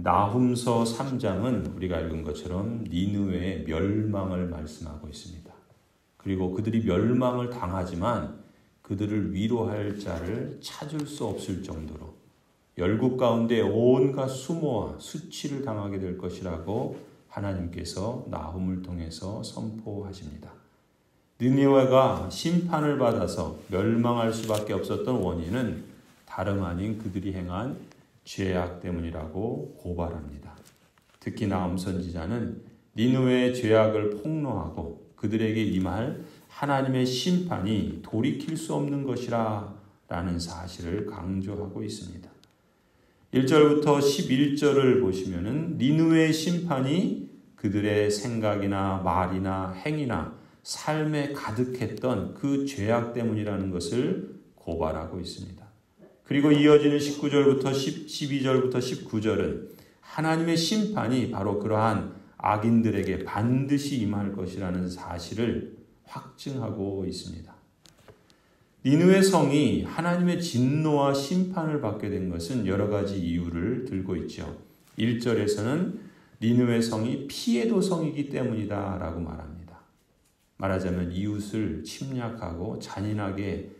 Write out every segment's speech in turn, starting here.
나훔서 3장은 우리가 읽은 것처럼 니느웨의 멸망을 말씀하고 있습니다. 그리고 그들이 멸망을 당하지만 그들을 위로할 자를 찾을 수 없을 정도로 열국 가운데 온갖 수모와 수치를 당하게 될 것이라고 하나님께서 나훔을 통해서 선포하십니다. 니느웨가 심판을 받아서 멸망할 수밖에 없었던 원인은 다름 아닌 그들이 행한 죄악 때문이라고 고발합니다. 특히 나훔 선지자는 니느웨의 죄악을 폭로하고 그들에게 임할 하나님의 심판이 돌이킬 수 없는 것이라 라는 사실을 강조하고 있습니다. 1절부터 11절을 보시면은 니느웨의 심판이 그들의 생각이나 말이나 행위나 삶에 가득했던 그 죄악 때문이라는 것을 고발하고 있습니다. 그리고 이어지는 19절부터 12절부터 19절은 하나님의 심판이 바로 그러한 악인들에게 반드시 임할 것이라는 사실을 확증하고 있습니다. 니느웨 성이 하나님의 진노와 심판을 받게 된 것은 여러 가지 이유를 들고 있죠. 1절에서는 니느웨 성이 피해도 성이기 때문이다 라고 말합니다. 말하자면 이웃을 침략하고 잔인하게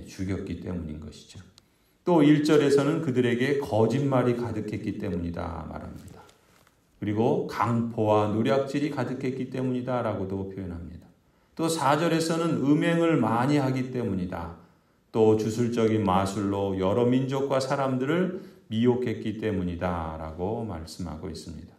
죽였기 때문인 것이죠. 또 1절에서는 그들에게 거짓말이 가득했기 때문이다 말합니다. 그리고 강포와 노략질이 가득했기 때문이다 라고도 표현합니다. 또 4절에서는 음행을 많이 하기 때문이다. 또 주술적인 마술로 여러 민족과 사람들을 미혹했기 때문이다 라고 말씀하고 있습니다.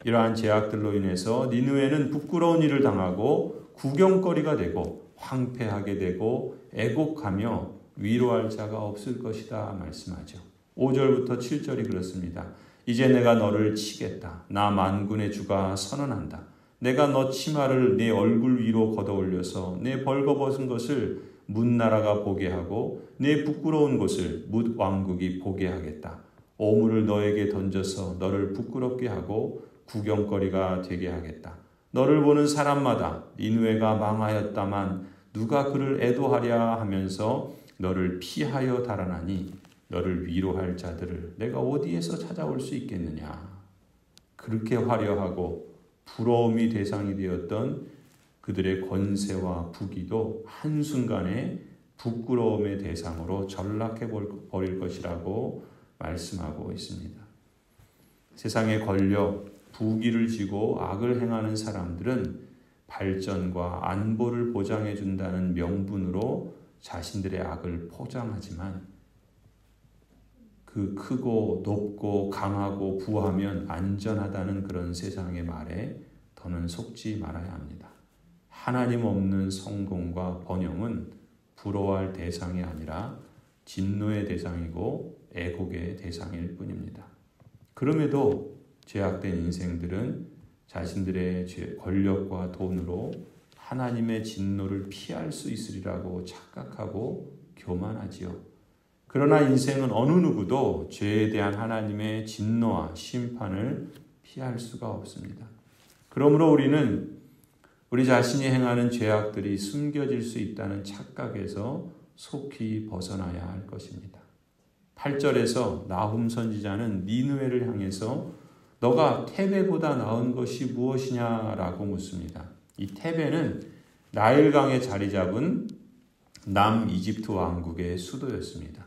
이러한 죄악들로 인해서 니느웨는 부끄러운 일을 당하고 구경거리가 되고 황폐하게 되고 애곡하며 위로할 자가 없을 것이다 말씀하죠. 5절부터 7절이 그렇습니다. 이제 내가 너를 치겠다. 나 만군의 주가 선언한다. 내가 너 치마를 내 얼굴 위로 걷어올려서 내 벌거벗은 것을 뭇나라가 보게 하고 내 부끄러운 곳을 뭇 왕국이 보게 하겠다. 오물을 너에게 던져서 너를 부끄럽게 하고 구경거리가 되게 하겠다. 너를 보는 사람마다 니느웨가 망하였다만 누가 그를 애도하랴 하면서 너를 피하여 달아나니 너를 위로할 자들을 내가 어디에서 찾아올 수 있겠느냐. 그렇게 화려하고 부러움이 대상이 되었던 그들의 권세와 부귀도 한순간에 부끄러움의 대상으로 전락해 버릴 것이라고 말씀하고 있습니다. 세상의 권력, 부귀를 지고 악을 행하는 사람들은 발전과 안보를 보장해 준다는 명분으로 자신들의 악을 포장하지만 그 크고 높고 강하고 부하면 안전하다는 그런 세상의 말에 더는 속지 말아야 합니다. 하나님 없는 성공과 번영은 부러워할 대상이 아니라 진노의 대상이고 애곡의 대상일 뿐입니다. 그럼에도 죄악된 인생들은 자신들의 권력과 돈으로 하나님의 진노를 피할 수 있으리라고 착각하고 교만하지요. 그러나 인생은 어느 누구도 죄에 대한 하나님의 진노와 심판을 피할 수가 없습니다. 그러므로 우리는 우리 자신이 행하는 죄악들이 숨겨질 수 있다는 착각에서 속히 벗어나야 할 것입니다. 8절에서 나훔 선지자는 니느웨를 향해서 너가 테베보다 나은 것이 무엇이냐라고 묻습니다. 이 테베는 나일강에 자리 잡은 남이집트 왕국의 수도였습니다.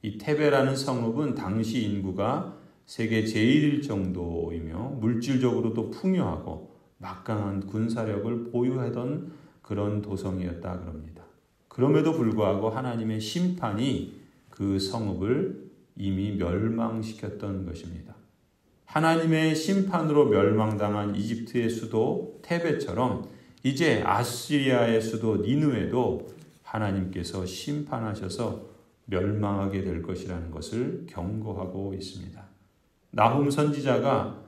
이 테베라는 성읍은 당시 인구가 세계 제1일 정도이며 물질적으로도 풍요하고 막강한 군사력을 보유하던 그런 도성이었다 그럽니다. 그럼에도 불구하고 하나님의 심판이 그 성읍을 이미 멸망시켰던 것입니다. 하나님의 심판으로 멸망당한 이집트의 수도 테베처럼 이제 아시리아의 수도 니느웨도 하나님께서 심판하셔서 멸망하게 될 것이라는 것을 경고하고 있습니다. 나훔 선지자가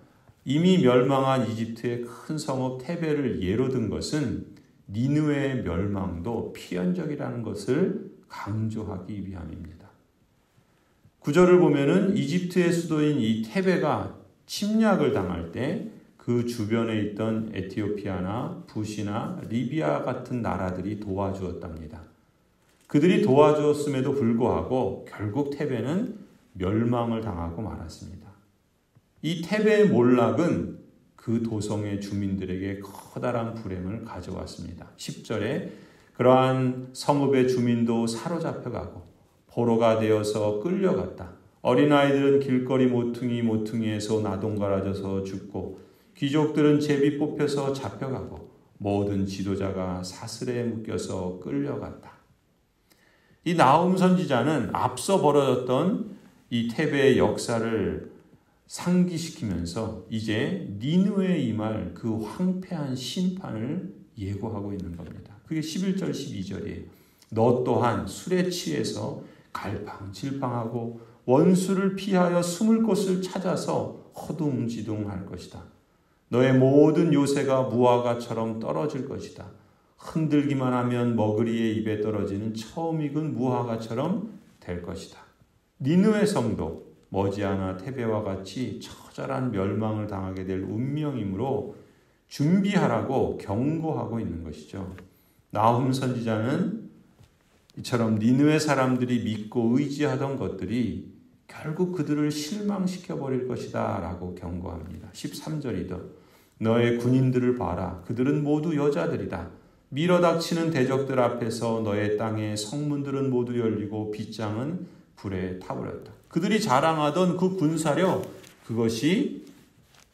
이미 멸망한 이집트의 큰 성읍 테베를 예로 든 것은 니느웨의 멸망도 필연적이라는 것을 강조하기 위함입니다. 9절을 보면은 이집트의 수도인 이 테베가 침략을 당할 때 그 주변에 있던 에티오피아나 부시나 리비아 같은 나라들이 도와주었답니다. 그들이 도와주었음에도 불구하고 결국 테베는 멸망을 당하고 말았습니다. 이 테베 몰락은 그 도성의 주민들에게 커다란 불행을 가져왔습니다. 10절에 그러한 성읍의 주민도 사로잡혀가고 포로가 되어서 끌려갔다. 어린아이들은 길거리 모퉁이에서 나동갈아져서 죽고 귀족들은 제비 뽑혀서 잡혀가고 모든 지도자가 사슬에 묶여서 끌려갔다. 이 나훔 선지자는 앞서 벌어졌던 이 테베의 역사를 상기시키면서 이제 니느웨에 임할 그 황폐한 심판을 예고하고 있는 겁니다. 그게 11절 12절이에요. 너 또한 술에 취해서 갈팡질팡하고 원수를 피하여 숨을 곳을 찾아서 허둥지둥할 것이다. 너의 모든 요새가 무화과처럼 떨어질 것이다. 흔들기만 하면 머그리의 입에 떨어지는 처음 익은 무화과처럼 될 것이다. 니느웨 성도 머지않아 테베와 같이 처절한 멸망을 당하게 될 운명이므로 준비하라고 경고하고 있는 것이죠. 나훔 선지자는 이처럼 니느웨 사람들이 믿고 의지하던 것들이 결국 그들을 실망시켜버릴 것이다 라고 경고합니다. 13절이다. 너의 군인들을 봐라. 그들은 모두 여자들이다. 밀어닥치는 대적들 앞에서 너의 땅의 성문들은 모두 열리고 빗장은 불에 타버렸다. 그들이 자랑하던 그 군사력, 그것이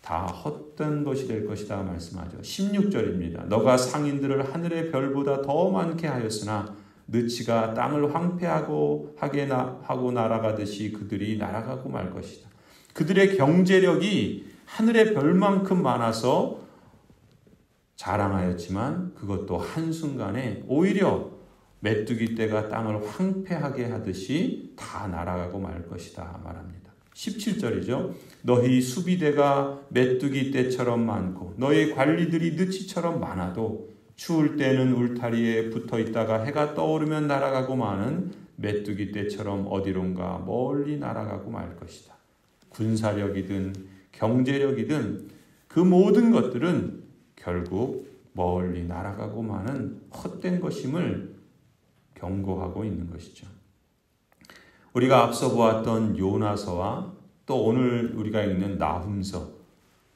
다 헛된 것이 될 것이다 말씀하죠. 16절입니다. 너가 상인들을 하늘의 별보다 더 많게 하였으나 느치가 땅을 황폐하고 하고 날아가듯이 그들이 날아가고 말 것이다. 그들의 경제력이 하늘의 별만큼 많아서 자랑하였지만 그것도 한순간에 오히려 메뚜기 떼가 땅을 황폐하게 하듯이 다 날아가고 말 것이다 말합니다. 17절이죠. 너희 수비대가 메뚜기 떼처럼 많고 너희 관리들이 느치처럼 많아도 추울 때는 울타리에 붙어 있다가 해가 떠오르면 날아가고 마는 메뚜기 떼처럼 어디론가 멀리 날아가고 말 것이다. 군사력이든 경제력이든 그 모든 것들은 결국 멀리 날아가고 마는 헛된 것임을 경고하고 있는 것이죠. 우리가 앞서 보았던 요나서와 또 오늘 우리가 읽는 나훔서,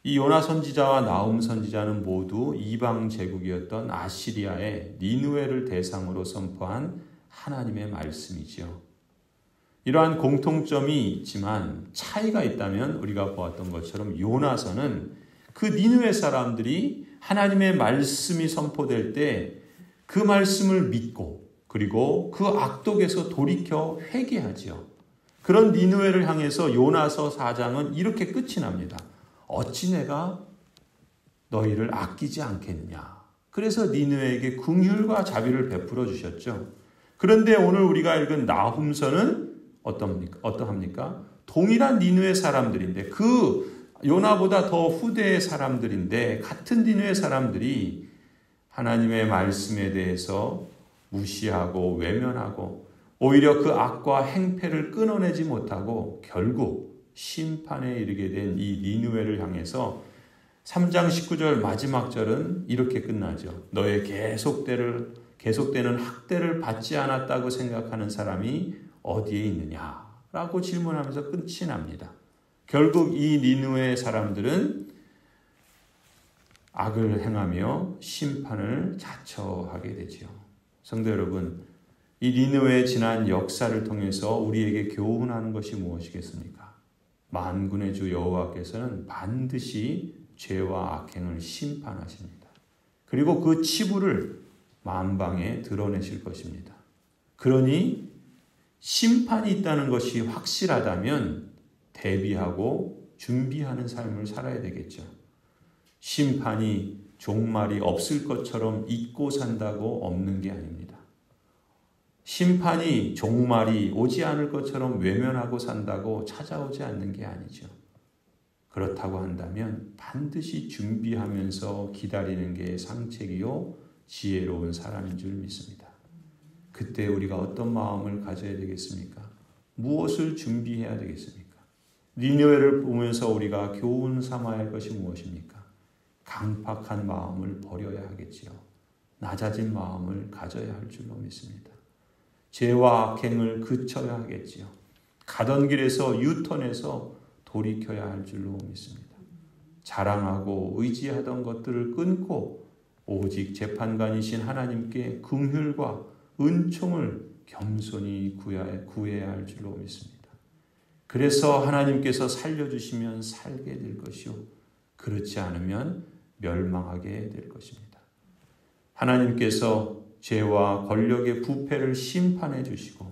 이 요나 선지자와 나훔 선지자는 모두 이방 제국이었던 아시리아의 니느웨를 대상으로 선포한 하나님의 말씀이지요. 이러한 공통점이 있지만 차이가 있다면 우리가 보았던 것처럼 요나서는 그 니느웨 사람들이 하나님의 말씀이 선포될 때 그 말씀을 믿고 그리고 그 악독에서 돌이켜 회개하지요. 그런 니느웨를 향해서 요나서 4장은 이렇게 끝이 납니다. 어찌 내가 너희를 아끼지 않겠느냐. 그래서 니느웨에게 긍휼과 자비를 베풀어 주셨죠. 그런데 오늘 우리가 읽은 나훔서는 어떠합니까? 동일한 니느웨 사람들인데 그 요나보다 더 후대의 사람들인데 같은 니느웨 사람들이 하나님의 말씀에 대해서 무시하고 외면하고 오히려 그 악과 행패를 끊어내지 못하고 결국 심판에 이르게 된 이 니느웨를 향해서 3장 19절 마지막 절은 이렇게 끝나죠. 너의 계속되는 학대를 받지 않았다고 생각하는 사람이 어디에 있느냐라고 질문하면서 끝이 납니다. 결국 이 니느웨 사람들은 악을 행하며 심판을 자처하게 되지요. 성도 여러분, 이 니느웨의 지난 역사를 통해서 우리에게 교훈하는 것이 무엇이겠습니까? 만군의 주 여호와께서는 반드시 죄와 악행을 심판하십니다. 그리고 그 치부를 만방에 드러내실 것입니다. 그러니 심판이 있다는 것이 확실하다면 대비하고 준비하는 삶을 살아야 되겠죠. 심판이 종말이 없을 것처럼 잊고 산다고 없는 게 아닙니다. 심판이 종말이 오지 않을 것처럼 외면하고 산다고 찾아오지 않는 게 아니죠. 그렇다고 한다면 반드시 준비하면서 기다리는 게 상책이요 지혜로운 사람인 줄 믿습니다. 그때 우리가 어떤 마음을 가져야 되겠습니까? 무엇을 준비해야 되겠습니까? 니느웨를 보면서 우리가 교훈 삼아야 할 것이 무엇입니까? 강팍한 마음을 버려야 하겠지요. 낮아진 마음을 가져야 할 줄로 믿습니다. 죄와 악행을 그쳐야 하겠지요. 가던 길에서 유턴해서 돌이켜야 할 줄로 믿습니다. 자랑하고 의지하던 것들을 끊고 오직 재판관이신 하나님께 긍휼과 은총을 겸손히 구해야 할 줄로 믿습니다. 그래서 하나님께서 살려주시면 살게 될 것이요, 그렇지 않으면 멸망하게 될 것입니다. 하나님께서 죄와 권력의 부패를 심판해 주시고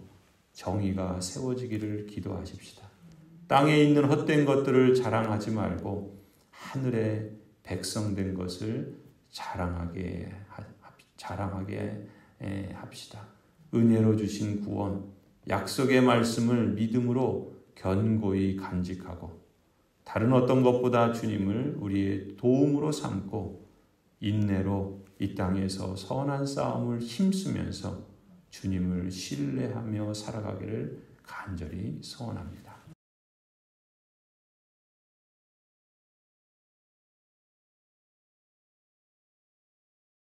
정의가 세워지기를 기도하십시다. 땅에 있는 헛된 것들을 자랑하지 말고 하늘의 백성된 것을 자랑하게 합시다. 은혜로 주신 구원, 약속의 말씀을 믿음으로 견고히 간직하고 다른 어떤 것보다 주님을 우리의 도움으로 삼고 인내로 이 땅에서 선한 싸움을 힘쓰면서 주님을 신뢰하며 살아가기를 간절히 소원합니다.